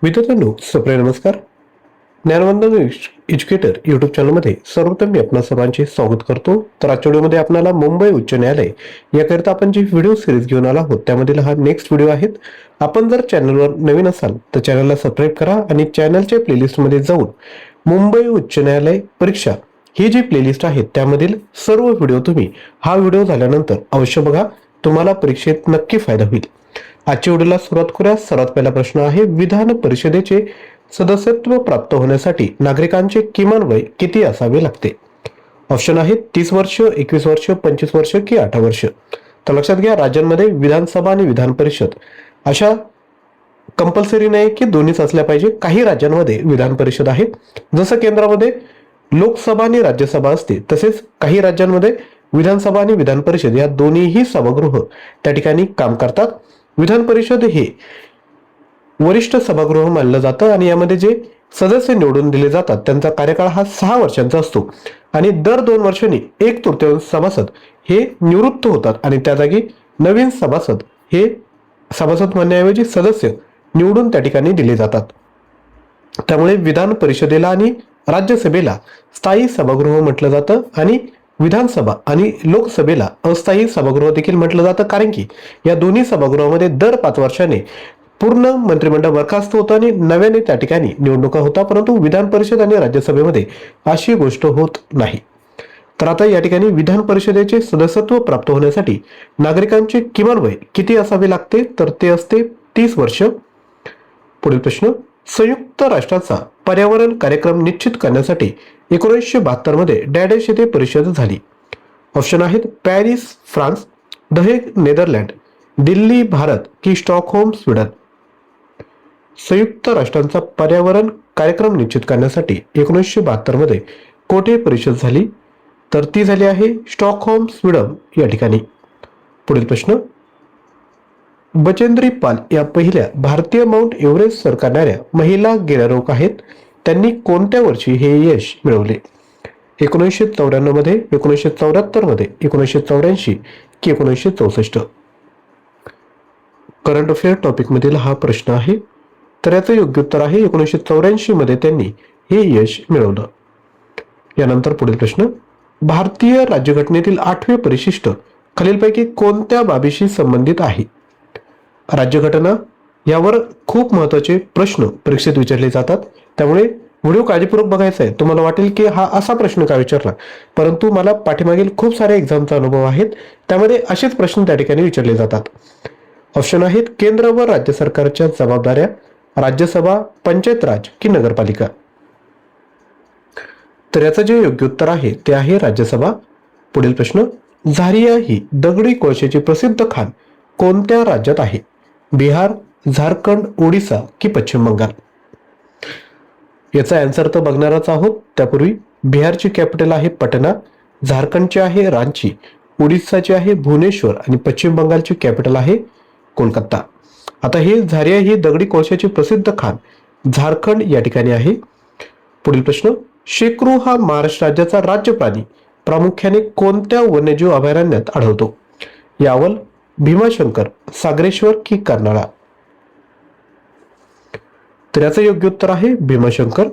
विद्यार्थ्यांनो, सप्रे नमस्कार. ज्ञानवंदन educator YouTube चॅनलमध्ये सर्वप्रथम मी आपणा सर्वांचे स्वागत करतो. तर आजच्या व्हिडिओमध्ये आपल्याला मुंबई उच्च न्यायालय याकरिता आपण जी व्हिडिओ सिरीज घेऊन आलो आहोत त्यामधील हा नेक्स्ट व्हिडिओ आहे. आपण जर चॅनलवर नवीन असाल तर चॅनलला सबस्क्राईब करा आणि चॅनलच्या प्लेलिस्टमध्ये जाऊन मुंबई उच्च न्यायालय परीक्षा ही जी प्लेलिस्ट आहे त्यामधील सर्व व्हिडिओ तुम्ही हा व्हिडिओ झाल्यानंतर अवश्य बघा. तुम्हाला परीक्षेत नक्की फायदा होईल. आजच्या व्हिडिओला सुरुवात करूया. सर्वात पहिला प्रश्न आहे, विधान परिषदेचे सदस्यत्व प्राप्त होण्यासाठी नागरिकांचे किमान वय किती असावे लागते? ऑप्शन आहे 30 वर्ष, 21 वर्ष, 25 वर्ष की 18 वर्ष. तर लक्षात घ्या, राज्यांमध्ये विधानसभा आणि विधान परिषद अशा कंपल्सरी नाही की दोन्हीच असल्या पाहिजे. काही राज्यांमध्ये विधान परिषद आहे, जसं केंद्रामध्ये लोकसभा आणि राज्यसभा असते, तसेच काही राज्यांमध्ये विधानसभा आणि विधान परिषद या दोन्हीही सभागृह त्या ठिकाणी काम करतात. विधान परिषद हे वरिष्ठ सभागृह मानलं जातं आणि यामध्ये जे सदस्य निवडून दिले जातात त्यांचा कार्यकाळ हा 6 वर्षांचा असतो आणि दर 2 वर्षांनी 1/3 सभासद हे निवृत्त होतात आणि त्या जागी नवीन सभासद हे सभासद म्हणण्याऐवजी सदस्य निवडून त्या ठिकाणी दिले जातात. त्यामुळे विधान परिषदेला आणि राज्यसभेला स्थायी सभागृह म्हटलं जातं आणि विधानसभा आणि लोकसभेला अस्थायी सभागृह देखील म्हटलं जातं, कारण की या दोन्ही सभागृहामध्ये दर 5 वर्षांनी पूर्ण मंत्रिमंडळ बरखास्त होतं आणि नव्याने त्या ठिकाणी निवडणुका होता. परंतु विधान परिषद आणि राज्यसभेमध्ये अशी गोष्ट होत नाही. तर आता या ठिकाणी विधान परिषदेचे सदस्यत्व प्राप्त होण्यासाठी नागरिकांचे किमान वय किती असावे लागते? तर ते असते 30 वर्ष. पुढील प्रश्न, संयुक्त राष्ट्राचा पर्यावरण कार्यक्रम निश्चित करण्यासाठी 1972 मध्ये डॅडेश येथे परिषद झाली. ऑप्शन आहेत Paris France, the Hague Netherland, Delhi Bharat की स्टॉकहोम स्वीडन. संयुक्त राष्ट्रांचा पर्यावरण कार्यक्रम निश्चित करण्यासाठी 1972 मध्ये कोठे परिषद झाली? तर ती झाली आहे स्टॉकहोम स्वीडन या ठिकाणी. पुढील प्रश्न, बचेंद्री पाल या पहिल्या भारतीय माउंट एव्हरेस्ट सर करणाऱ्या महिला गिर्यारोहक आहेत. त्यांनी कोणत्या वर्षी हे यश मिळवले? 1994 मध्ये, 1974 मध्ये, 1984 की 1964. करंट अफेअर टॉपिक मधील हा प्रश्न आहे. तर याचं योग्य उत्तर आहे 1984 मध्ये त्यांनी हे यश मिळवलं. यानंतर पुढील प्रश्न, भारतीय राज्यघटनेतील 8वे परिशिष्ट खालीलपैकी कोणत्या बाबीशी संबंधित आहे? राज्यघटना यावर खूप महत्वाचे प्रश्न परीक्षेत विचारले जातात, त्यामुळे व्हिडिओ काळजीपूर्वक बघायचा आहे. तुम्हाला वाटेल की हा असा प्रश्न का विचारला, परंतु मला पाठीमागील खूप सारे एक्झामचा अनुभव आहेत, त्यामध्ये असेच प्रश्न त्या ठिकाणी विचारले जातात. ऑप्शन आहेत केंद्र व राज्य सरकारच्या जबाबदाऱ्या, राज्यसभा, पंचायत राज की नगरपालिका. तर याचं जे योग्य उत्तर आहे ते आहे राज्यसभा. पुढील प्रश्न, झारिया ही दगडी कोळशाची प्रसिद्ध खाण कोणत्या राज्यात आहे? बिहार, झारखंड, ओडिसा की पश्चिम बंगाल. याचा आन्सर तर बघणारच आहोत. त्यापूर्वी बिहारची कॅपिटल आहे पटना, झारखंडची आहे रांची, ओडिसाची आहे भुवनेश्वर आणि पश्चिम बंगालची कॅपिटल आहे कोलकाता. आता हे झारिया ही दगडी कोळशाची प्रसिद्ध खाण झारखंड या ठिकाणी आहे. पुढील प्रश्न, शेकरू हा महाराष्ट्र राज्याचा राज्य प्राणी प्रामुख्याने कोणत्या वन्यजीव अभयारण्यात आढळतो? यावल, भीमाशंकर, सागरेश्वर की कर्नाळा. तर याचं योग्य उत्तर आहे भीमाशंकर.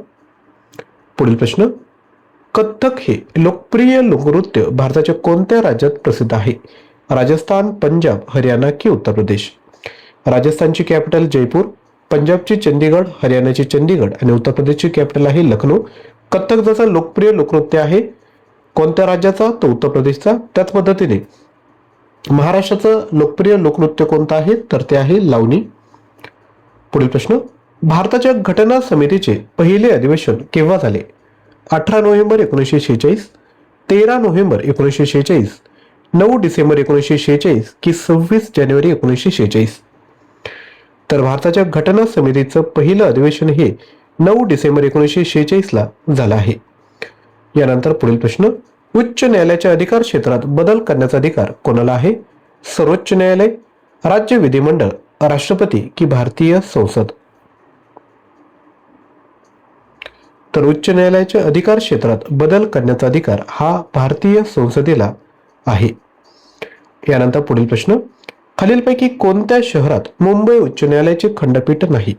पुढील प्रश्न, कथ्थक हे लोकप्रिय लोकनृत्य भारताच्या कोणत्या राज्यात प्रसिद्ध आहे? राजस्थान, पंजाब, हरियाणा की उत्तर प्रदेश. राजस्थानची कॅपिटल जयपूर, पंजाबची चंदीगड, हरियाणाची चंदीगड आणि उत्तर प्रदेशची कॅपिटल आहे लखनौ. कथ्थक जसा लोकप्रिय लोकनृत्य आहे कोणत्या राज्याचा? तो उत्तर प्रदेशचा. त्याच पद्धतीने महाराष्ट्राचं लोकप्रिय लोकनृत्य कोणतं आहे? तर ते आहे लावणी. पुढील प्रश्न, भारताच्या घटना समितीचे पहिले अधिवेशन केव्हा झाले? 18 नोव्हेंबर 1946, 13 नोव्हेंबर 1946, 9 डिसेंबर 1946 की 26 जानेवारी 1946. तर भारताच्या घटना समितीचं पहिलं अधिवेशन हे 9 डिसेंबर 1946 ला झालं आहे. यानंतर पुढील प्रश्न, उच्च न्यायालयाच्या अधिकार क्षेत्रात बदल करण्याचा अधिकार कोणाला आहे? सर्वोच्च न्यायालय, राज्य विधिमंडळ, राष्ट्रपती की भारतीय संसद. तर उच्च न्यायालयाच्या अधिकार क्षेत्रात बदल करण्याचा अधिकार हा भारतीय संसदेला आहे. यानंतर पुढील प्रश्न, खालीलपैकी कोणत्या शहरात मुंबई उच्च न्यायालयाचे खंडपीठ नाही?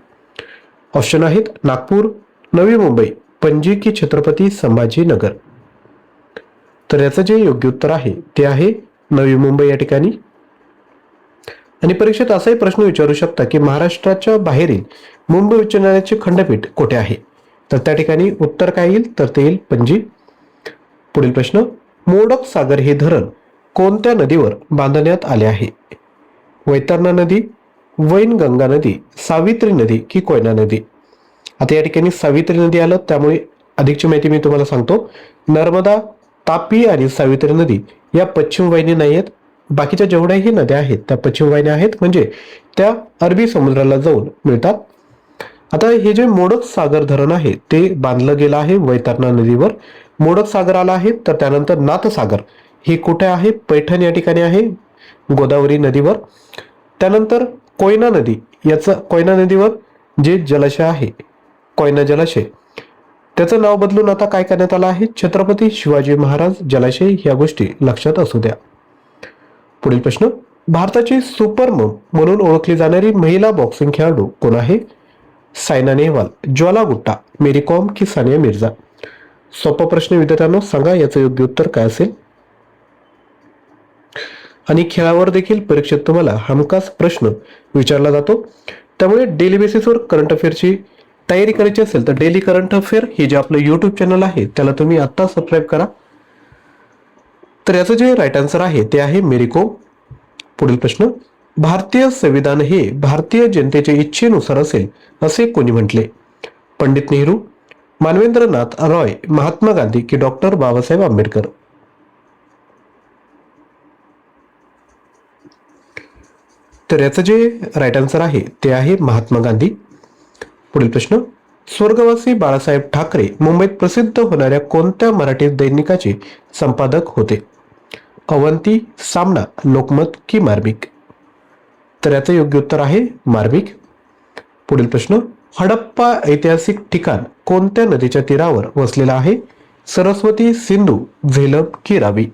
ऑप्शन आहेत नागपूर, नवी मुंबई, पणजी की छत्रपती संभाजीनगर. तर याचं जे योग्य उत्तर आहे ते आहे नवी मुंबई या ठिकाणी. आणि परीक्षेत असाही प्रश्न विचारू शकता की महाराष्ट्राच्या बाहेरील मुंबई उच्च न्यायालयाचे खंडपीठ कुठे आहे. तर त्या ठिकाणी उत्तर काय येईल तर ते येईल पणजी. पुढील प्रश्न, मोडक सागर हे धरण कोणत्या नदीवर बांधण्यात आले आहे. वैतरणा नदी, वैनगंगा नदी, सावित्री नदी की कोयना नदी. आता या ठिकाणी सावित्री नदी आलं त्यामुळे अधिकची माहिती मी तुम्हाला सांगतो. नर्मदा, तापी आणि सावित्री नदी या पश्चिम वाहिनी नाही आहेत. बाकीच्या जेवढ्याही नद्या आहेत त्या पश्चिम वाहिन्या आहेत, म्हणजे त्या अरबी समुद्राला जाऊन मिळतात. आता हे जे मोडक सागर धरण आहे ते बांधलं गेलं आहे वैतरणा नदीवर. मोडक सागर आला आहे. तर त्यानंतर नाथसागर हे कुठे आहे, पैठण या ठिकाणी आहे गोदावरी नदीवर. त्यानंतर कोयना नदी, याचं कोयना नदीवर जे जलाशय आहे कोयना जलाशय, त्याचं नाव बदलून आता काय करण्यात आलं आहे, छत्रपती शिवाजी महाराज जलाशय. या गोष्टी लक्षात असू द्या. पुढील प्रश्न, भारताची सुपरमम म्हणून ओळखली जाणारी महिला बॉक्सिंग खेळाडू कोण आहे. सायना नेहवाल, ज्वाला गुट्टा, मेरी कॉम की सानिया मिर्झा. सोपा प्रश्न विद्यार्थ्यांनो, सांगा याचं योग्य उत्तर काय असेल. आणि खेळावर देखील परीक्षेत तुम्हाला हमखास प्रश्न विचारला जातो. त्यामुळे डेली बेसिसवर करंट अफेअरची तयारी करायची असेल तर डेली करंट अफेअर हे जे आपलं युट्यूब चॅनल आहे त्याला तुम्ही आता सबस्क्राईब करा. तर याचं जे राईट आन्सर आहे ते आहे मेरी कोम. पुढील प्रश्न, भारतीय संविधान हे भारतीय जनतेच्या इच्छेनुसार असेल असे कोणी म्हटले. पंडित नेहरू, मानवेंद्रनाथ रॉय, महात्मा गांधी की डॉक्टर बाबासाहेब आंबेडकर. तर याचं जे राईट आन्सर आहे ते आहे महात्मा गांधी. पुढील प्रश्न, स्वर्गवासी बाळासाहेब ठाकरे मुंबईत प्रसिद्ध होणाऱ्या कोणत्या मराठी दैनिकाचे संपादक होते. अवंती, सामना, लोकमत की मार्मिक. तर याचं योग्य उत्तर आहे मार्मिक. पुढील प्रश्न, हडप्पा ऐतिहासिक ठिकाण कोणत्या नदीच्या तीरावर वसलेला आहे. सरस्वती, सिंधू, झेलम की रावी.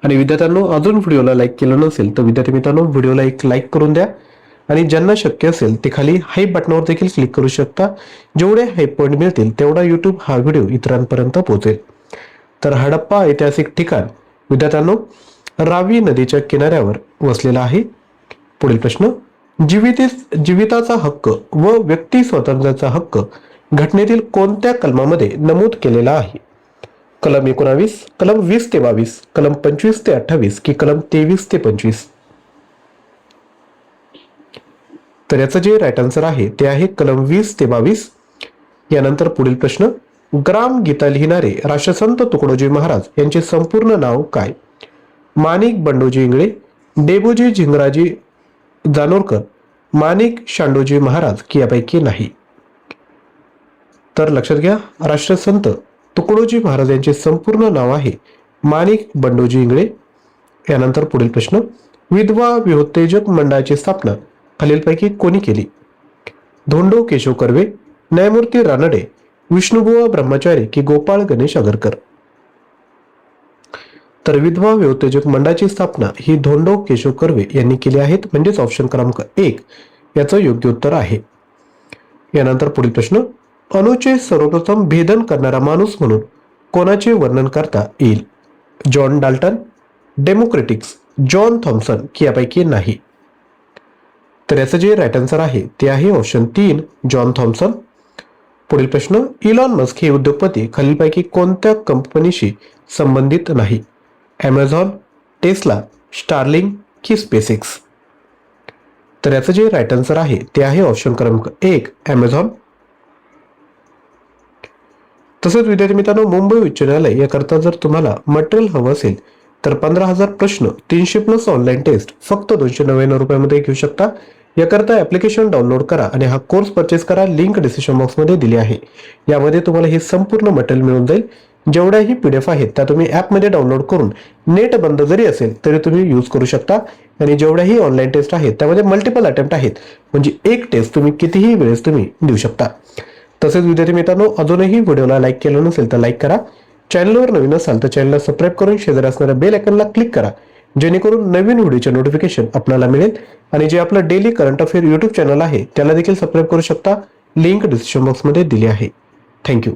आणि विद्यार्थ्यांनो, अजून व्हिडिओला लाईक केलं नसेल तर विद्यार्थी मित्रांनो व्हिडिओला एक लाईक करून द्या. आणि ज्यांना शक्य असेल ते खाली हाईप बटनावर देखील क्लिक करू शकता. जेवढे हाईप पॉईंट मिळतील तेवढा युट्यूब हा व्हिडिओ इतरांपर्यंत पोहोचेल. तर हडप्पा ऐतिहासिक ठिकाण विद्यार्थ्यांनो रावी नदीच्या किनाऱ्यावर वसलेला आहे. पुढील प्रश्न, जीविताचा हक्क व व्यक्ती स्वातंत्र्याचा हक्क घटनेतील कोणत्या कलमामध्ये नमूद केलेला आहे. कलम 19, कलम 20 ते 22, कलम 25 ते 28 की कलम 23 ते 25. तर याचं जे राईट आन्सर आहे ते आहे कलम 20 ते 22. यानंतर पुढील प्रश्न, ग्राम गीता लिहिणारे राष्ट्रसंत तुकडोजी महाराज यांचे संपूर्ण नाव काय. माणिक बंडोजी इंगळे, डेबोजी झिंगराजी जानोरकर, माणिक शांडोजी महाराज की यापैकी नाही. तर लक्षात घ्या, राष्ट्रसंत तुकडोजी महाराज यांचे संपूर्ण नाव आहे माणिक बंडोजी इंगळे. यानंतर पुढील प्रश्न, विधवा विहोत्तेजक मंडळाची स्थापना खालीलपैकी कोणी केली. धोंडो केशव कर्वे, न्यायमूर्ती रानडे, विष्णुबुवा ब्रह्मचारी की गोपाळ गणेश आगरकर. तर विधवा विहोत्तेजक मंडळाची स्थापना ही धोंडो केशव कर्वे यांनी केली आहे, म्हणजेच ऑप्शन क्रमांक 1 याचं योग्य उत्तर आहे. यानंतर पुढील प्रश्न, अणूचे सर्वप्रथम भेदन करणारा माणूस म्हणून कोणाचे वर्णन करता येईल. John Dalton, Democritus, John Thomson की यापैकी नाही. तर याचं जे राईट आन्सर आहे ते आहे ऑप्शन 3 जॉन थॉम्सन. पुढील प्रश्न, इलॉन मस्क हे उद्योगपती खालीलपैकी कोणत्या कंपनीशी संबंधित नाही. ॲमेझॉन, टेस्ला, स्टारलिंक की स्पेसएक्स. तर याचं जे राईट आन्सर आहे ते आहे ऑप्शन क्रमांक 1 ॲमेझॉन. तसेच विद्यार्थी मित्रांनो, मुंबई उच्च न्यायालय याकरता जर तुम्हाला मटेरियल हवं असेल तर 15,000 प्रश्न 300+ ऑनलाईन टेस्ट फक्त 299 रुपयामध्ये घेऊ शकता. याकरता ऍप्लिकेशन डाउनलोड करा आणि हा कोर्स परचेस करा. लिंक डिस्क्रिप्शन बॉक्समध्ये दिली आहे. यामध्ये तुम्हाला हे संपूर्ण मटेरियल मिळून जाईल. जेवढ्याही PDF आहेत त्या तुम्ही ॲपमध्ये डाउनलोड करून नेट बंद जरी असेल तरी तुम्ही यूज करू शकता. आणि जेवढ्याही ऑनलाईन टेस्ट आहेत त्यामध्ये मल्टिपल अटेम्प्ट आहेत, म्हणजे एक टेस्ट तुम्ही कितीही वेळेस तुम्ही देऊ शकता. तसेच विद्यार्थी मित्रांनो, अजूनही व्हिडिओला लाईक केलं नसेल तर लाईक करा. चॅनलवर नवीन असाल तर चॅनलला सबस्क्राईब करून शेजारी असणाऱ्या बेल आयकॉनला क्लिक करा, जेणेकरून नवीन व्हिडिओचे नोटिफिकेशन आपल्याला मिळेल. आणि जे आपलं daily current affair YouTube channel आहे त्याला देखील सबस्क्राईब करू शकता. लिंक डिस्क्रिप्शन बॉक्समध्ये दिली आहे. थँक्यू.